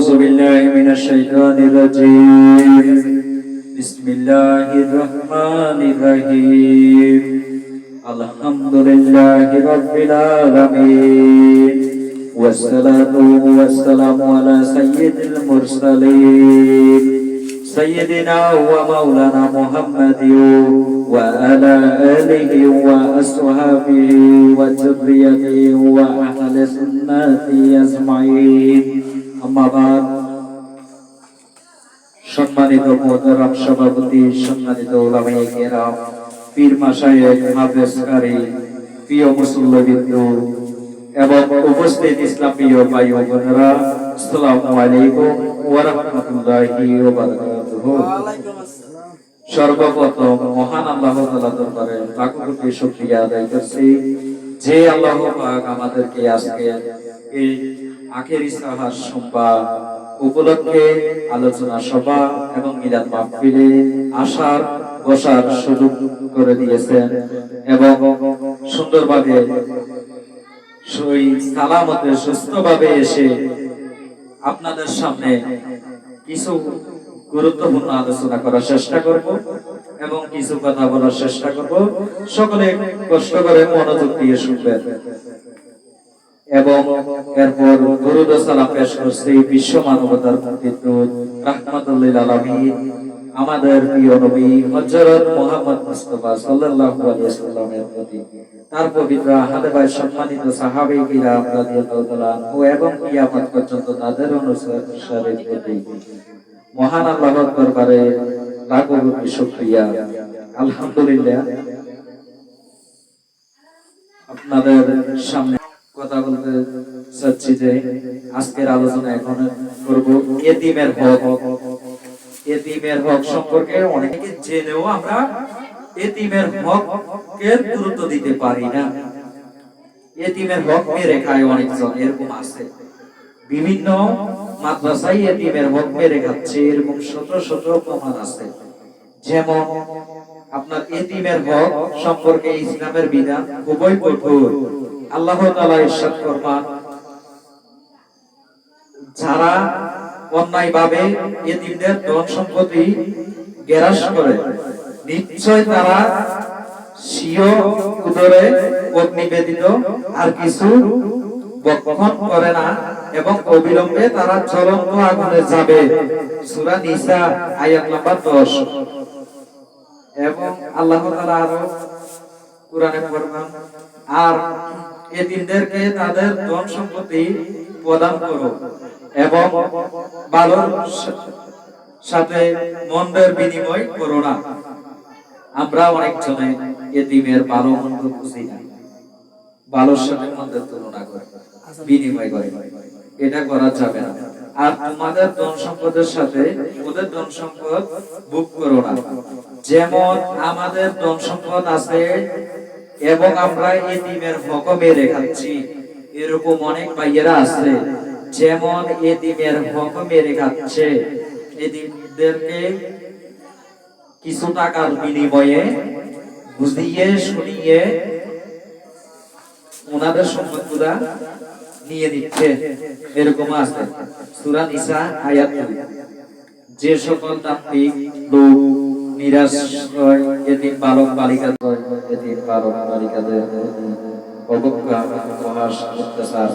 أعوذ بالله من الشيطان الرجيم بسم الله الرحمن الرحيم الحمد لله رب العالمين والصلاة والسلام على سيد المرسلين سيدنا ومولانا محمد وعلى آله وأصحابه وذريته وأهل سنته أجمعين أما بعد সম্মানিত মোহতারাম সভাপতি, সম্মানিত উলামায়ে কেরাম, পীর মাশায়েখ, হাফেজ কারি, প্রিয় মুসল্লিবৃন্দ এবং উপস্থিত ইসলামীয় ভাই ও বোনেরা, আসসালামু আলাইকুম ওয়া রাহমাতুল্লাহি ওয়া বারাকাতুহু। সর্বপ্রথম মহান আল্লাহ তাআলার দরবারে লাখো কোটি শুকরিয়া আদায় করছি যে আল্লাহ পাক আমাদেরকে আজকে এই আখেরি সাহার সোমবার উপলক্ষে আলোচনা সভা এবং মিলাদ মাহফিলে আসার বসার সুযোগ করে দিয়েছেন এবং সুন্দরভাবে সালামতে সুস্থভাবে এসে আপনাদের সামনে কিছু গুরুত্বপূর্ণ আলোচনা করার চেষ্টা করব এবং কিছু কথা বলার চেষ্টা করব। সকলে কষ্ট করে মনোযোগ দিয়ে শুনবেন এবং এরপর দরুদ ও সালাম পেশ করছি বিশ্ব মানবতার প্রতিদূত রাহমাতুল লিল আলামিন আমাদের প্রিয় নবী হযরত মুহাম্মদ মুস্তাফা সাল্লাল্লাহু আলাইহি ওয়াসাল্লামের প্রতি, তার পবিত্র আহলে বাইত সম্মানিত সাহাবায়ে কিরাম রাদিয়াল্লাহু তাআলা আনহু এবং কিয়ামত পর্যন্ত তাদের অনুসারীদের প্রতি মহান আল্লাহর দরবারে লাখো কোটি শুকরিয়া। আলহামদুলিল্লাহ, আপনাদের সামনে কথা বলতে চাচ্ছি যে আজকের আলোচনা এখন করব এতিমের হক। এতিমের হক সম্পর্কে অনেকে জেনেও আমরা এতিমের হকের গুরুত্ব দিতে পারি না। এতিমের হক মেরে খায় অনেকজন, এরকম আছে বিভিন্ন মাদ্রাসায় এতিমের হক মেরে খাচ্ছে, এরকম শত শত প্রমাণ আছে। যেমন আপনার এতিমের হক সম্পর্কে ইসলামের বিধান খুবই কঠোর। আল্লাহ তাআলা ইরশাদ ফরমান, যারা অন্যায়ভাবে এতিমদের ধন সম্পত্তি গ্রাস করে নিশ্চয় তারা স্বীয় উদরে অগ্নি ব্যতীত আর কিছু ভক্ষণ করে না এবং অবিলম্বে তারা জ্বলন্ত আগুনে যাবে। সূরা নিসা আয়াত নাম্বার 10। এবং আল্লাহ তাআলা আরো কোরআনে ফরমান, আর এতিমদেরকে তাদের ধন সম্পত্তি প্রদান করো এবং ভালোর সাথে মন্দের বিনিময় করো না। আমরা অনেক জনে এতিমের ভালো মন্দ বুঝি না, ভালোর সাথে মন্দের তুলনা করে বিনিময় করে, এটা করা যাবে না। আর তোমাদের ধন সম্পদের সাথে ওদের ধন সম্পদ ভোগ করো না। যেমন আমাদের ধন সম্পদ আছে এবং আমরা এতিমের হক মেরে খাচ্ছি, এরকম অনেক ভাইয়েরা আছে যেমন এতিমের হক মেরে খাচ্ছে। এতিমদেরকে কিছু টাকার বিনিময়ে বুঝিয়ে শুনিয়ে ওনাদের সম্পদগুলা নিয়ে নিচ্ছে, এরকম আছে। সূরা নিসা আয়াত 2। যে সকল তাত্ত্বিক লোক নিরাশ হয় এতিম বালক বালিকাদের, এতিম বালক বালিকাদের অবজ্ঞা, উপহাস, অত্যাচার,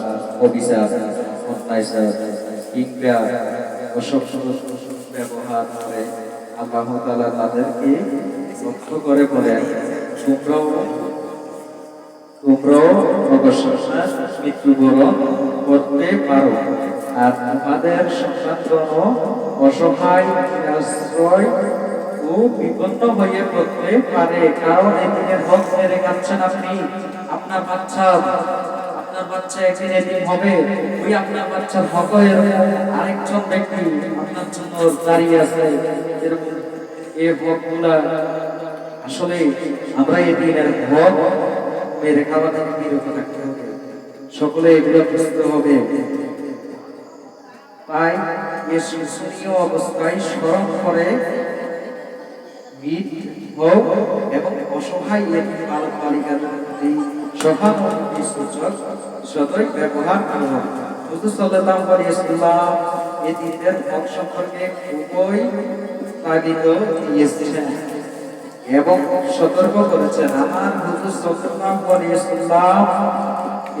অবিচার, অন্যায়চার কিংবা অসভ্য ব্যবহার করে আল্লাহ তাআলা তাদেরকে লক্ষ্য করে বলেন, তোমরাও অবশ্যই মৃত্যুবরণ করতে পারো আর তোমাদের সন্তানগণ অসহায়, আশ্রয় ও বিপন্ন হয়ে পড়তে পারে। কারণ এতিমের হক মেরে খাচ্ছেন আপনি। আপনার বাচ্চা একদিন এতিম হবে, ওই আপনার বাচ্চার হকের আরেকজন ব্যক্তি আপনার জন্য দাঁড়িয়ে আছে। এরকম এই হকগুলা আসলে আমরা এতিমের হক মেরে খাওয়া থেকে বিরত থাকতে হবে, সকলে এগুলো বুঝতে হবে। তাই এই শোচনীয় অবস্থায় স্মরণ করে হোক এবং অসহায় এতিম বালক বালিকাদের প্রতি সহানুভূতি সূচক সদয় ব্যবহার করুন। হুজুর সাল্লাল্লাহু আলাইহি ওয়াসাল্লাম এতিমদের হক সম্পর্কে খুবই তাগিদ দিয়েছেন এবং সতর্ক করেছেন। আমার হুজুর সাল্লাল্লাহু আলাইহি ওয়াসাল্লাম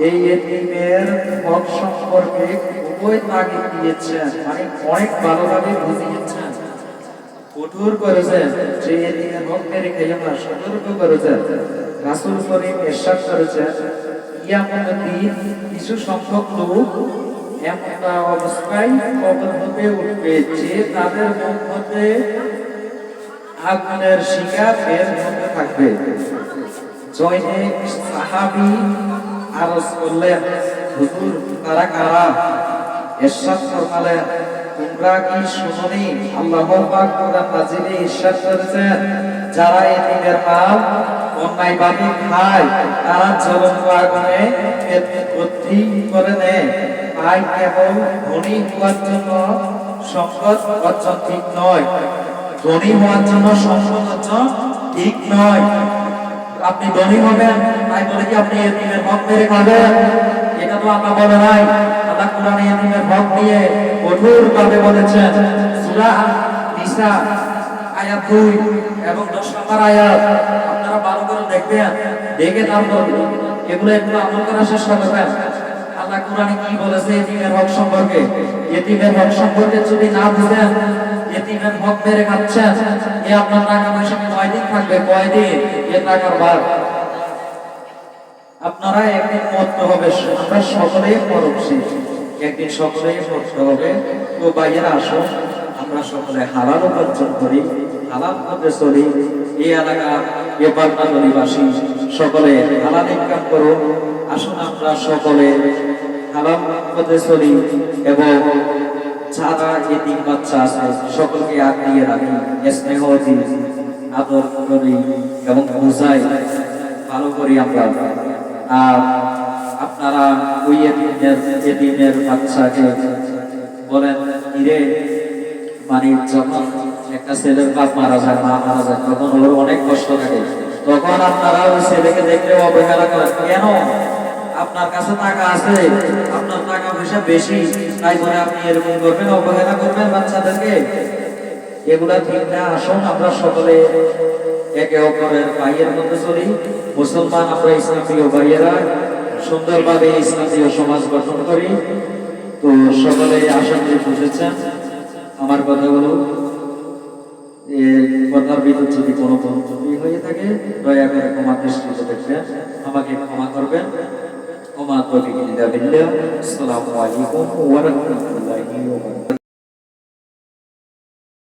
এই এতিমের হক সম্পর্কে খুবই তাগিদ দিয়েছেন, মানে অনেক ভালোভাবে বুঝিয়েছেন, কঠোর করেছেন যে এতিমের হক মেরে খাইও না, সতর্ক করেছেন। রাসূল করিম ইরশাদ করেছেন, কিয়ামতের দিন কিছু সংখ্যক লোক এমন অবস্থায় কবর হতে উঠবে যে তাদের মুখ হতে আগুনের শিখা বের হতে থাকবে। জয়নে সাহাবী আরজ করলেন, হুজুর তারা কারা? ইরশাদ ফরমালেন, তোমরা কি শুনোনি আল্লাহ পাক কোরআন নাজিলে ইরশাদ করেছেন, যারা এতিমের মাল অন্যায়ভাবে খায় তারা জ্বলন্ত আগুনে ভর্তি করে নেয়। তাই কেবল ধনী হওয়ার জন্য সম্পদ অর্জন ঠিক নয়, ধনী হওয়ার জন্য সম্পদ অর্জন ঠিক নয়। আপনি ধনী হবেন তাই বলে কি আপনি এতিমের হক মেরে খাবেন? এটা তো আল্লাহ বলে নাই। আল্লাহ কোরআনে এতিমের হক নিয়ে কঠোরভাবে বলেছেন। সূরা নিসা আয়াত 2 এবং 10 নম্বর আয়াত আপনারা ভালো করে দেখবেন, দেখে তারপর এগুলো একটু আমল করার চেষ্টা করবেন। আল্লাহ কোরআনে কি বলেছে এতিমের হক সম্পর্কে? এতিমের হক সম্পর্কে যদি না বুঝেন, এতিমের হক মেরে খাচ্ছেন, এ আপনার টাকা পয়সা কয়দিন থাকবে? কয়দিন? এ টাকার ভাগ আপনারা একদিন মরতে হবে। আমরা সকলেই মরণশীল, একদিন সকলেই মরতে হবে। তো ভাইয়েরা আসুন আমরা সকলে হালাল উপার্জন করি, হালাল পথে চলি। এই এলাকা এ পাটনার অধিবাসী সকলে হালাল ইনকাম করুন। আসুন আমরা সকলে হালাল পথে চলি এবং যারা এতিম বাচ্চা আছে সকলকে আগিয়ে রাখি, স্নেহ দিই, আদর করি এবং বুঝাই, ভালো করি আমরা। আর আপনারা ওই এতিমের বাচ্চাকে বলেন, ইরে মানে যখন একটা ছেলের বাপ মারা যায়, মা মারা যায়, তখন ওর অনেক কষ্ট থাকে। তখন আপনারা ওই ছেলেকে দেখলে অবহেলা করেন কেন? আপনার কাছে টাকা আছে, আপনার টাকা পয়সা বেশি, তাই বলে আপনি এরকম করবেন, অবহেলা করবেন বাচ্চাদেরকে? এগুলা ঠিক না। আসুন আমরা সকলে একে অপরের ভাইয়ের মধ্যে চলি। মুসলমান আমরা ইসলামীয় ভাইয়েরা সুন্দরভাবে ইসলামীয় সমাজ গঠন করি। তো সকলে আশা করি বুঝেছেন আমার কথাগুলো। কথার ভিতর যদি কোনো ত্রুটি হয়ে থাকে দয়া করে ক্ষমা দৃষ্টিতে দেখবেন, আমাকে ক্ষমা করবেন। ওমা তৌফিক ইল্লা বিল্লাহ। আসসালামু আলাইকুম ওয়া রাহমাতুল্লাহি ওয়া বারাকাতুহু।